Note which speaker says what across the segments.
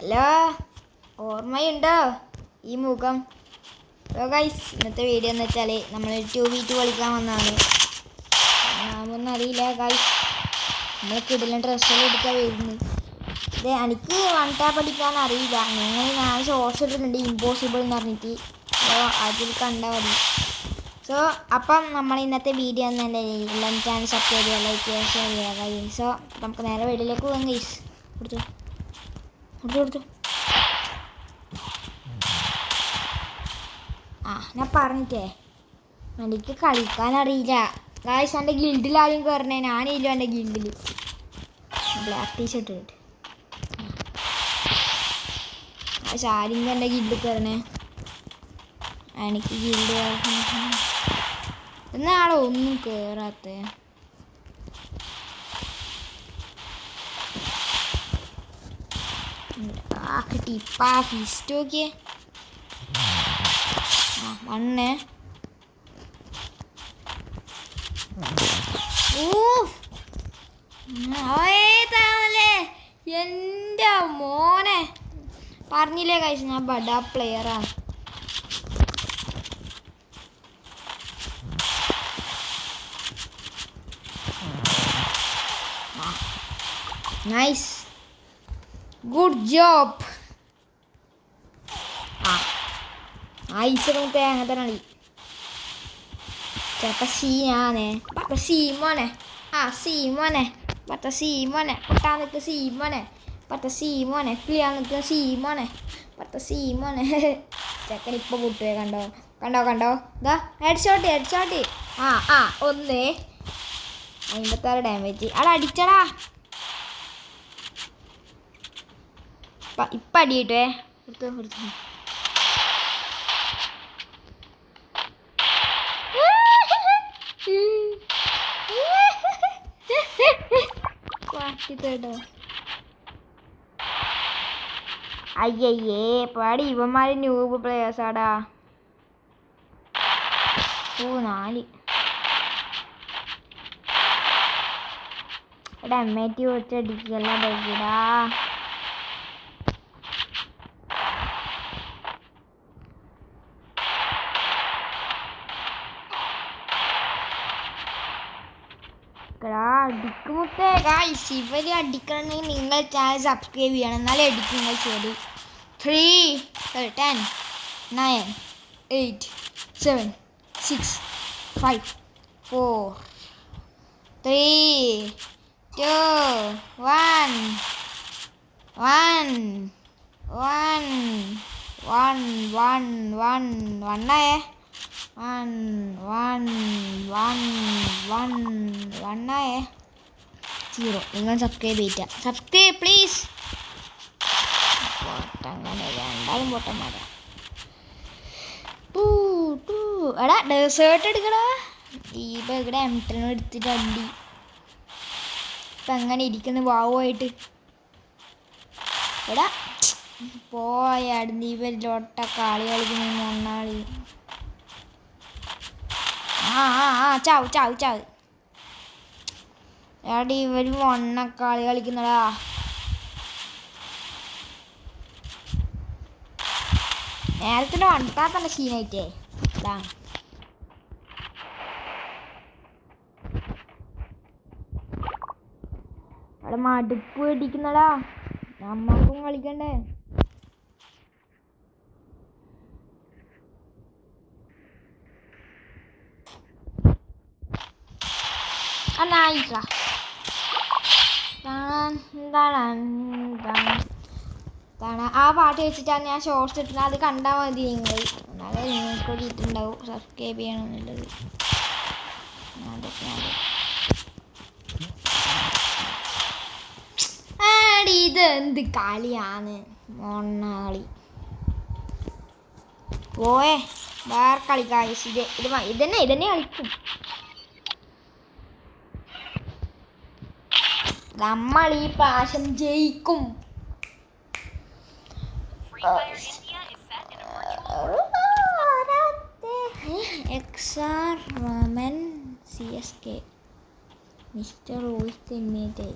Speaker 1: Hello, ഓർമ്മയുണ്ടോ ഈ മുഖം? ഗൈസ്, ഇന്നത്തെ വീഡിയോ എന്ന് വെച്ചാൽ നമ്മൾ 2v2 കളിക്കാൻ വന്നതാണ്. നാമൊന്നും അറിയില്ല ഗൈസ്, നമ്മൾ കിടിലൻ ഡ്രസ്സുകൾ എടുക്കാൻ വരുന്നു. ഇത് എനിക്ക് വൺ ടാപ്പ് അടിക്കാൻ അറിയില്ല. ഞാൻ ഷോർട്സ് ഇട്ടിട്ടുണ്ട് ഇമ്പോസിബിൾ എന്ന് പറഞ്ഞിട്ട്. അപ്പോൾ അതിൽ കണ്ടാൽ മതി. അപ്പം നമ്മൾ ഇന്നത്തെ വീഡിയോ തന്നെ എല്ലാം ചാനൽ സബ്സ്ക്രൈബ് ചെയ്യുക, ലൈക്ക് ചെയ്യുക, ഷെയർ ചെയ്യുക ഗൈസ്. നമുക്ക് നേരെ വീഡിയോയിലേക്ക് പോകാം ഗൈസ്. കൊടുത്തു ഞാൻ പറഞ്ഞിട്ടേ, എനിക്ക് കളിക്കാൻ അറിയില്ല ഗൈസ്. എൻ്റെ ഗിൽഡിൽ ആദ്യം കയറണേ, ഞാനില്ല എൻ്റെ ഗിൽഡിൽ. ബ്ലാക്ക് ടീഷർട്ട് ഇട്ട് ആദ്യം എൻ്റെ ഗിൽഡിൽ കയറണേ. എനിക്ക് ഗിൽഡ് എന്നാളോ ഒന്നും കയറാത്ത. കിട്ടിപ്പാ ഫിസ്റ്റ് നോക്കിയേ. മണ്ണേ എൻ്റെ മോനെ പറഞ്ഞില്ലേ കഴിച്ചു, ഞാൻ ബഡാ പ്ലെയറാണ്. Nice, good job. ഐസൊക്കെ തേങ്ങ തന്നെ കളി. ചിലപ്പോൾ സീനാണേ. സീമോനെ സീമോനെ സീമോനെ പൊട്ടാൻ നിൽക്കുക. സീമോനെ സീമോനെ ക്ലിയാൻ നിൽക്കുക. സീമോനെ സീമോനെ ചെക്കൻ ഇപ്പോൾ പൊട്ടുവേ. കണ്ടോ ഇതാ ഹെഡ് ഷോട്ട്. ഒന്ന് 56 ഡാമേജ്. അവിടെ അടിച്ചടാ. ഇപ്പം അടിയിട്ടേ. കൊടുത്തു അയ്യയ്യേ പാടി. ഇവന്മാര് ന്യൂബ് പ്ലേയേഴ്സാടാ. 4 ഇവിടെ MAT വെച്ചടിക്കല്ല ബഗ്ഗിടാ. അടിക്കുമുട്ടേ ഗൈസ്. ഇവര് അടിക്കണമെങ്കിൽ നിങ്ങൾ ചാനൽ സബ്സ്ക്രൈബ് ചെയ്യണം, എന്നാലേ അടിക്കും. ശരി. 3 10 9 8 7 6 5 4 3 2 1 1 1 1 1 1 ആയേ. 1 1 1 1 ആയേ. 0. നിങ്ങൾ സബ്സ്ക്രൈബ് ചെയ്യില്ല. Subscribe please. അങ്ങനെ രണ്ടാളും പൊട്ടന്മാരാ. എടാ ഡെസേർട്ട് എടുക്കടാ. ദീപ ഇവിടെ M10 എടുത്തിട്ട് അണ്ടി. ഇപ്പം എങ്ങനെ ഇരിക്കുന്നു വാവുമായിട്ട്. എടാ പോയാടുന്ന് ഇവരിലോട്ട കളി കളിക്കുന്ന മൊണ്ണാളി. ചാവ്. എടാ ഇവര് മൊണ്ണക്കളി കളിക്കുന്നടാ. നേരത്തെ വണ്ടാത്തന്നെ സീനായിട്ടേ. ഇതാണ് അവിടെ മടുപ്പ് അടിക്കുന്നടാ. നമ്മൾക്കും കളിക്കണ്ടേ. ആ പാട്ട് വെച്ചിട്ടാണ് ഞാൻ ഷോർട്സ് ഇട്ടത്. അത് കണ്ടാൽ മതി നിങ്ങൾ, എന്നാലേ നിങ്ങൾക്ക് ഇട്ടുണ്ടാവും സബ്സ്ക്രൈബ് ചെയ്യണമെന്നുള്ളത്. ഇത് എന്ത് കളിയാണ് മൊണ്ണാളി. പോയേ വേറെ കളിക്കാ. ഇതന്നെ കളിക്കും. നമ്മൾ ഈ പ്രാവശ്യം ജയിക്കും. XR Raman CSK Mr. Rohit Teammate.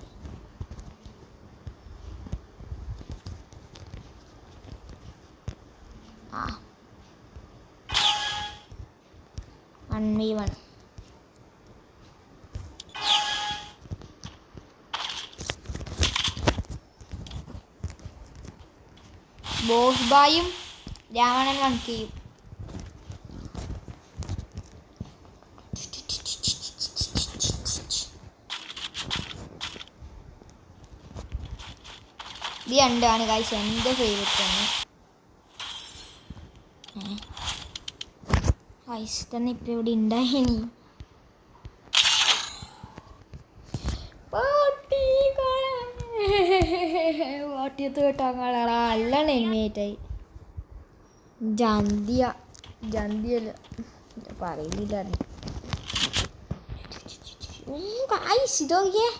Speaker 1: 1v1. Boss ബായും രാവണൻ വൺകയും. ഇത് രണ്ടാണ് ഗൈസ് എൻ്റെ ഫേവറേറ്റ് ആണ്. ഗൈസ് തന്നെ ഇപ്പം ഇവിടെ ഉണ്ടായിനി. വാട്ടിയത്ത് കേട്ടാ അല്ലാണ് എനിമേറ്റായി. ജന്തിയല്ല പറയുന്നില്ല. ഗൈസ് ഇതോക്കിയേ.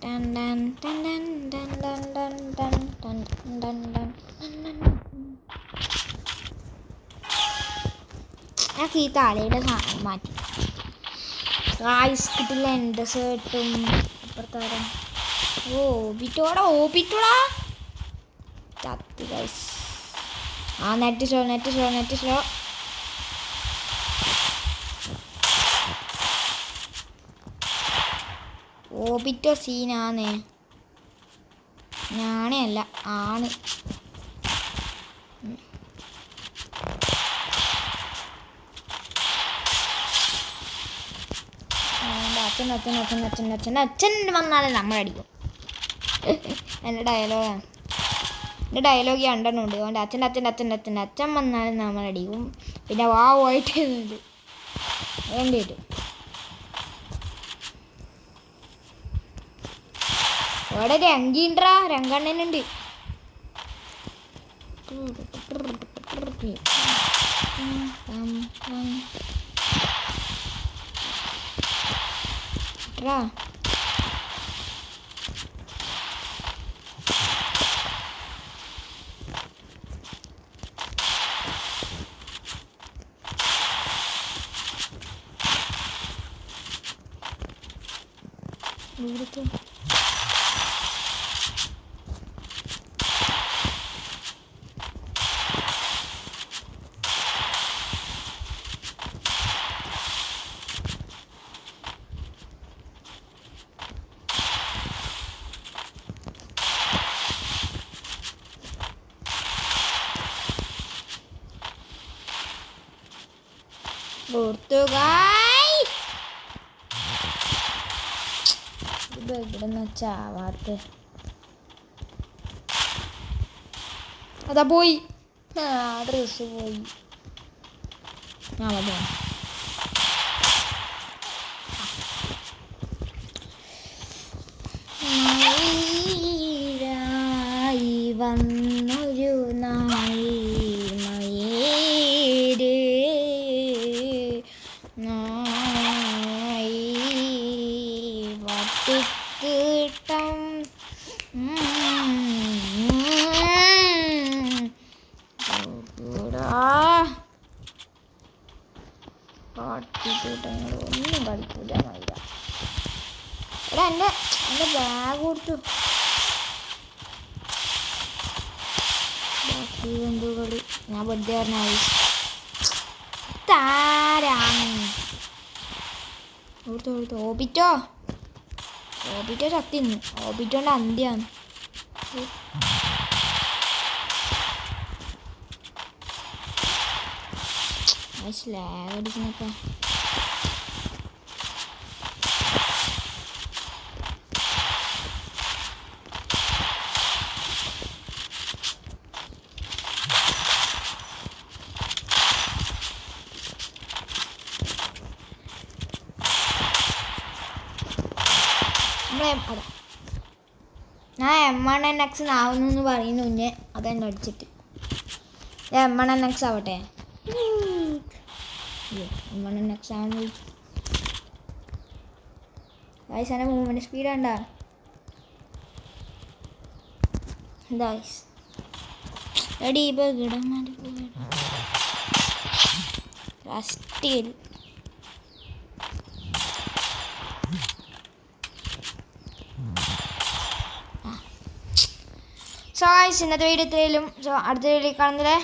Speaker 1: ഞാൻ ഈ തലയുടെ സാധനം മാറ്റി. ഗൈസ് കിട്ടില്ല എൻ്റെ ഷർട്ടും അപ്പുറത്താരം. ഓപിറ്റോടാ ചത്തി ഗൈസ്. Net slow. ഓപിറ്റോ സീനാന്നേ. ഞാനേ അല്ല ആണ്. അച്ഛൻ വന്നാലേ നമ്മളടിക്കും. എൻ്റെ ഡയലോഗ് രണ്ടെണ്ണം ഉണ്ട്. അതുകൊണ്ട് അച്ഛൻ വന്നാലും നമ്മളടിക്കും. പിന്നെ വായിട്ട് വേണ്ടി വരും. ഇവിടെ രംഗണ്ണനുണ്ട്. ഇവിടെ ചാവാത്ത അതാ പോയി. ഡ്രസ് പോയി. വന്നൊരു നായി മയേരേ നായി വട്ടിക്കിട്ടം ഒന്നും കളിക്കൂല മൈര. എടാ എൻ്റെ ബാഗ് കൊടുത്തു. എന്തോ കളി. ഞാൻ ബർത്ത്ഡേ പറഞ്ഞാൽ താരാണ് കൊടുത്തു. ഓപിറ്റോ ശക്തി. ഓപിറ്റോൻ്റെ അന്ത്യാണ്. സ്ലാഗ് അടിക്കുന്നപ്പ അതാ ഞാൻ M1NX ആവുന്നു പറയുന്നു മുന്നേ. അതെന്നെ അടിച്ചിട്ട് M1NX ആവട്ടെ. M1NX ആവുമ്പോൾ ഗൈസ് എൻ്റെ മൂവ്മെൻറ്റ് സ്പീഡ് കണ്ടാ ഗൈസ്. എടി ഇപ്പോൾ കിടമാരി ലാസ്റ്റിൽ സോ ഗൈസ് ഇന്നത്തെ വീഡിയോ ഇത്രയും. സോ അടുത്ത വീഡിയോ കാണുന്നത്